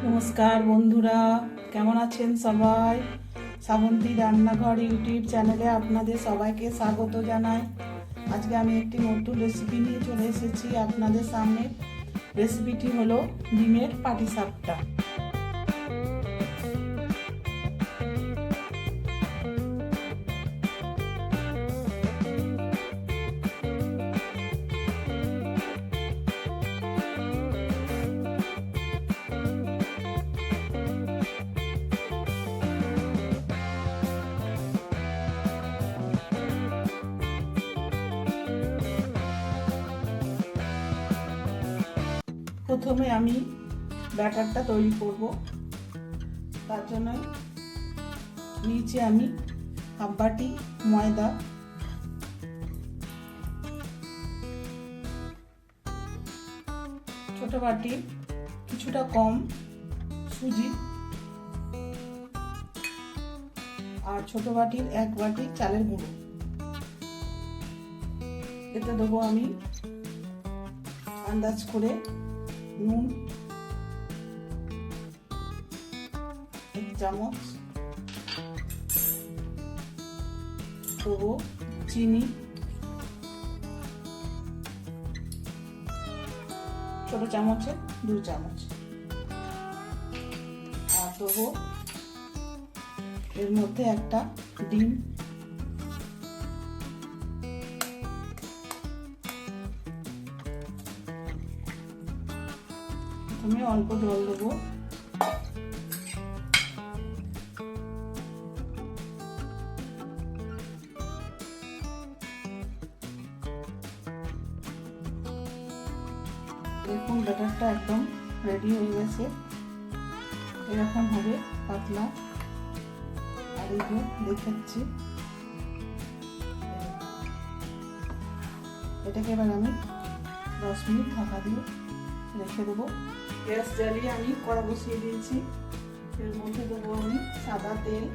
নমস্কার বন্ধুরা, কেমন আছেন সবাই? শ্রাবন্তী রান্নাঘর ইউটিউব চ্যানেলে আপনাদের সবাইকে স্বাগত জানাই। আজকে আমি একটি নতুন রেসিপি নিয়ে চলে এসেছি আপনাদের সামনে। রেসিপিটি হলো ডিমের পাটিসাপটা। প্রথমে আমি ব্যাটারটা তৈরি করব। তার জন্য নিচে আমি হাফ বাটি ময়দা, ছোট বাটি কিছুটা কম সুজি আর ছোট বাটির এক বাটি চালের গুঁড়ো। এতে দেবো আমি আন্দাজ করে নুন 1 চামচ, দেবো চিনি ছোট চামচে 2 চামচ, আর দেবো এর মধ্যে একটা ডিম। আমি অল্প জল দেবো। দেখুন ব্যাটারটা একদম রেডি হয়ে গেছে। এরকম হবে পাতলা। আর এই যে দেখাচ্ছি, এটাকে এবার আমি 10 মিনিট ঢাকা দিয়ে রেখে দেবো। গ্যাস জ্বালিয়ে আমি কড়া বসিয়ে দিয়েছি। এর মধ্যে দেবো আমি সাদা তেল,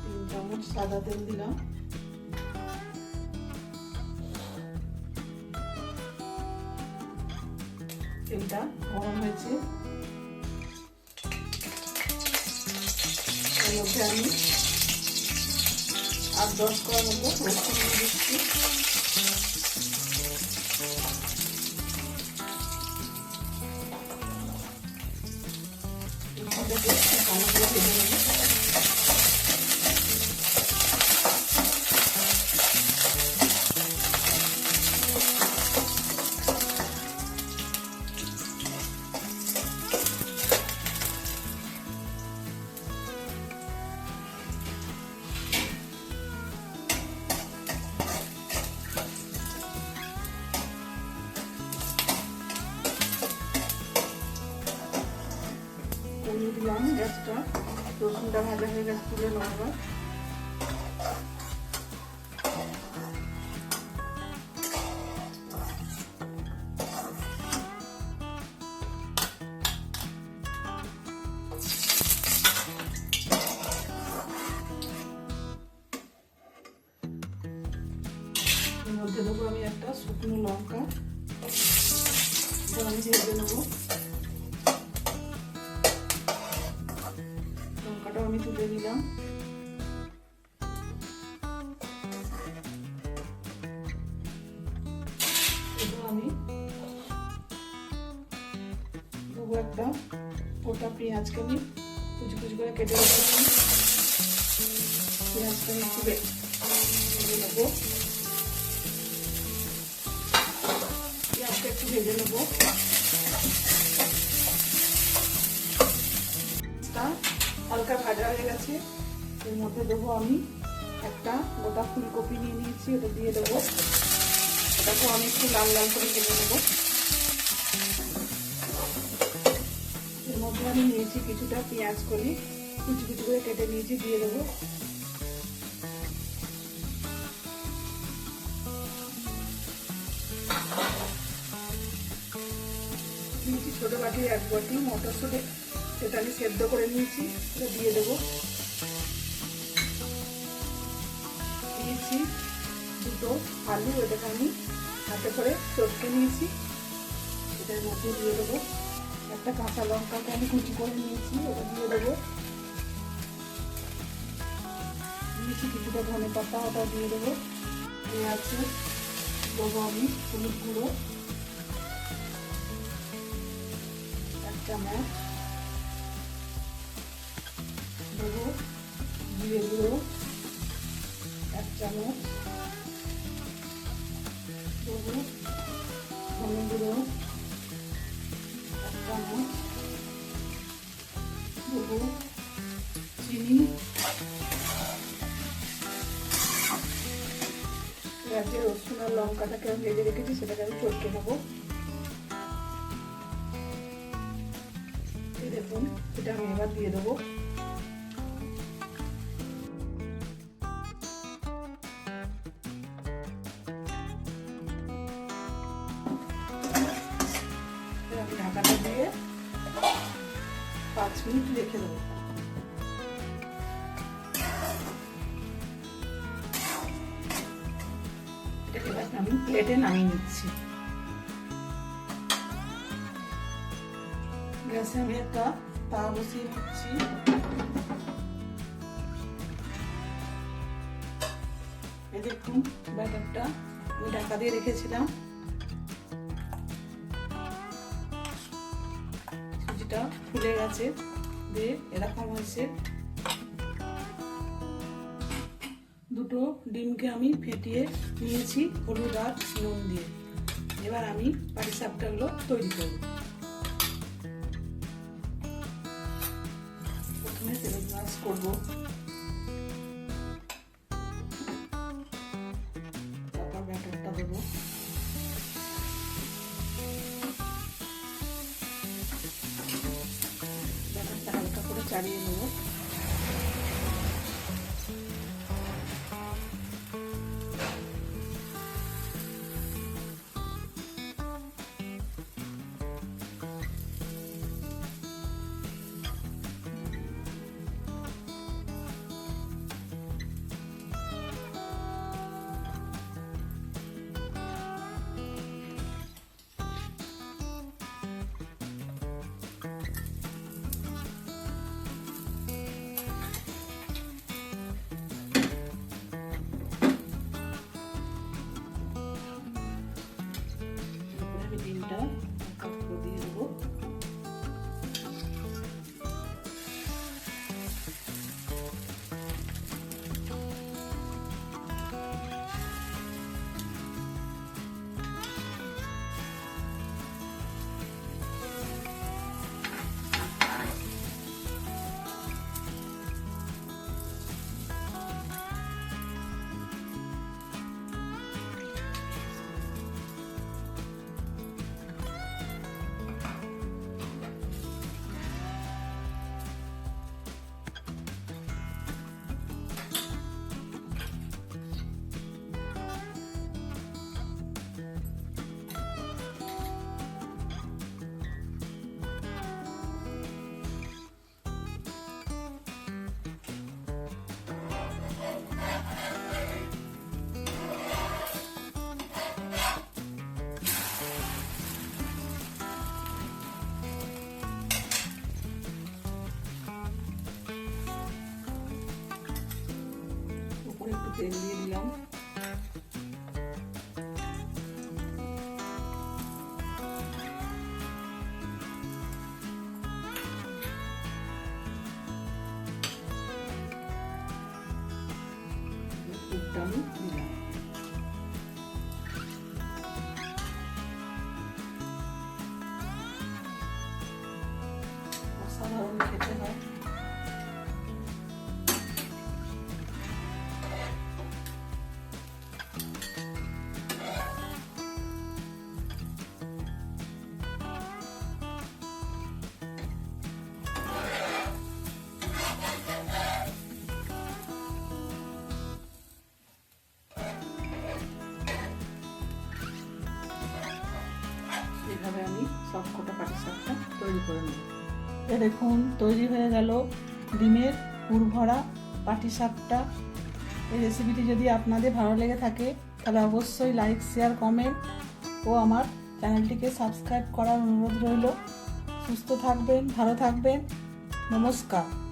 3 চামচ সাদা তেল দিলাম। তেলটা গরম হয়েছে। এর মধ্যে আমি 8-10 কোয়া মতো রসুন দিয়ে দিচ্ছি। দিলাম গ্যাসটা, রসুনটা ভাজা হয়ে গেছে, তুলে নেবো। এর মধ্যে দেবো আমি একটা শুকনো লঙ্কা, এটা আমি ভেজে নেবো। লঙ্কাটাও আমি তুলে নিলাম। আমি দেবো একটা গোটা পেঁয়াজকে আমি কুচি কুচি করে কেটে রেখেছি। পেঁয়াজটা একটু ভেজে নেবো। পেঁয়াজটা একটু ভেজে নেবো। হালকা ভাজা হয়ে গেছে। এর মধ্যে দেবো আমি একটা গোটা ফুলকপি নিয়ে নিয়েছি, ওটা দিয়ে দেবো। এটাকেও আমি একটু লাল লাল করে ভেজে নেবো। এর মধ্যে আমি নিয়েছি কিছুটা পেঁয়াজ কলি, কুচি কুচি করে কেটে নিয়েছি, দিয়ে দেবো। নিয়েছি ছোট বাটি 1 বাটি মটরশুঁটি, সেটা আমি সেদ্ধ করে নিয়েছি, এটা দিয়ে দেবো। দিয়েছি 2 আলু, এটাকে আমি হাতে করে চটকে নিয়েছি, এটার মধ্যে দিয়ে দেবো। একটা কাঁচা লঙ্কাকে আমি কুচি করে নিয়েছি, ওটা দিয়ে দেবো। দিয়েছি কিছুটা ধনে পাতা, ওটা দিয়ে দেবো। দিয়ে আছে দেবো আমি হলুদ গুঁড়ো 1 চামচ, দেবো জিরে গুঁড়ো 1 চামচ, দেবো ধনে গুঁড়ো 1 চামচ, দেবো চিনি, যে রসুন আর লঙ্কাটাকে আমি ভেজে রেখেছি সেটাকে আমি চটকে নেবো। দেখুন এটা আমি এবার দিয়ে দেবো। আমি ঢাকাটা দিয়ে 5 মিনিট রেখে দেবো। আমি প্লেটে নামিয়ে নিচ্ছি। গ্যাসে আমি একটা তাওয়া বসিয়ে নিচ্ছি। এই দেখুন ব্যাটারটা আমি ঢাকা দিয়ে রেখেছিলাম, সুজিটা ফুলে গেছে, দিয়ে এরকম হয়েছে। দুটো ডিমকে আমি ফেটিয়ে নিয়েছি হলুদ আর নুন দিয়ে। এবার আমি পাটিসাপটাগুলো তৈরি করব। প্রথমে তেল ব্রাশ করব, তারপর ব্যাটারটা দেবো। ব্যাটারটা হালকা করে চাড়িয়ে নেবো। ডিমটা দিয়ে দেবো। একটু তেল দিয়ে দিলাম। দুধটা আমি দিলাম। অসাধারণ খেতে হয়। এইভাবে আমি সবকটা পাটিসাপটা তৈরি করে নেব। দেখুন তৈরি হয়ে গেল ডিমের পুর ভরা পাটিসাপটা। এই রেসিপিটি যদি আপনাদের ভালো লেগে থাকে তাহলে অবশ্যই লাইক, শেয়ার, কমেন্ট ও আমার চ্যানেলটিকে সাবস্ক্রাইব করার অনুরোধ রইল। সুস্থ থাকবেন, ভালো থাকবেন। নমস্কার।